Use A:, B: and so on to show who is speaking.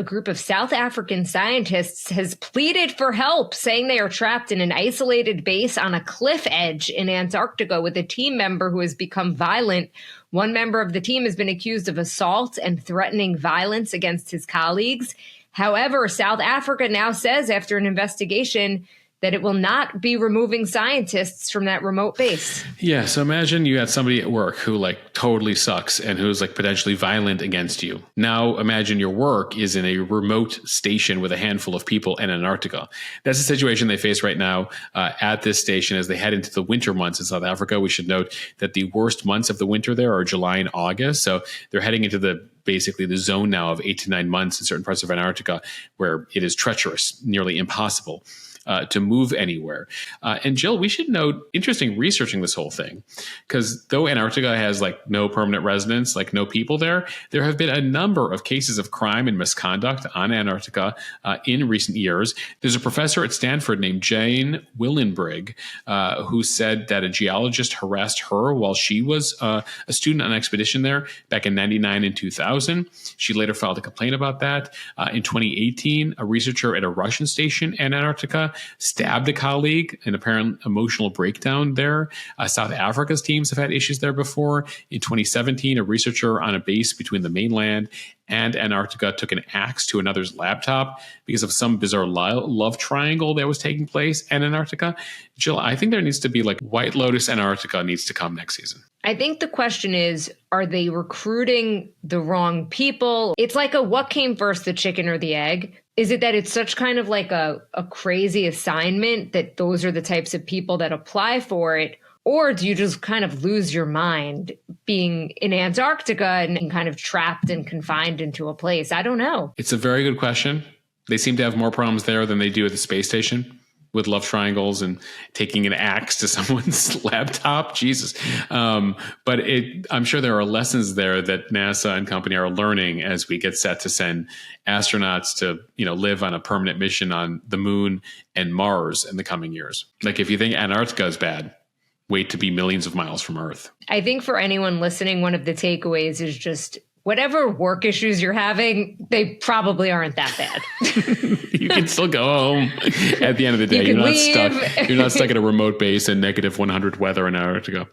A: A group of South African scientists has pleaded for help, saying they are trapped in an isolated base on a cliff edge in Antarctica with a team member who has become violent. One member of the team has been accused of assault and threatening violence against his colleagues. However, South Africa now says after an investigation that it will not be removing scientists from that remote base.
B: Yeah, so imagine you had somebody at work who totally sucks and who's potentially violent against you. Now imagine your work is in a remote station with a handful of people in Antarctica. That's the situation they face right now at this station as they head into the winter months in South Africa. We should note that the worst months of the winter there are July and August. So they're heading into basically the zone now of 8 to 9 months in certain parts of Antarctica where it is treacherous, nearly impossible to move anywhere. And Jill, we should note, interesting researching this whole thing, because though Antarctica has no permanent residents, no people there have been a number of cases of crime and misconduct on Antarctica in recent years. There's a professor at Stanford named Jane Willenbrigg who said that a geologist harassed her while she was a student on an expedition there back in 99 and 2000. She later filed a complaint about that. In 2018, a researcher at a Russian station in Antarctica stabbed a colleague, an apparent emotional breakdown there. South Africa's teams have had issues there before. In 2017, a researcher on a base between the mainland and Antarctica took an axe to another's laptop because of some bizarre love triangle that was taking place in Antarctica. Jill, I think there needs to be White Lotus Antarctica needs to come next season.
A: I think the question is, are they recruiting the wrong people? It's what came first, the chicken or the egg? Is it that it's such kind of a crazy assignment that those are the types of people that apply for it? Or do you just kind of lose your mind being in Antarctica and kind of trapped and confined into a place? I don't know.
B: It's a very good question. They seem to have more problems there than they do at the space station with love triangles and taking an axe to someone's laptop. Jesus. But I'm sure there are lessons there that NASA and company are learning as we get set to send astronauts to, live on a permanent mission on the moon and Mars in the coming years. If you think Antarctica is bad, wait to be millions of miles from Earth.
A: I think for anyone listening, one of the takeaways is just whatever work issues you're having, they probably aren't that bad.
B: You can still go home at the end of the day. You're not stuck at a remote base in -100 weather in Antarctica.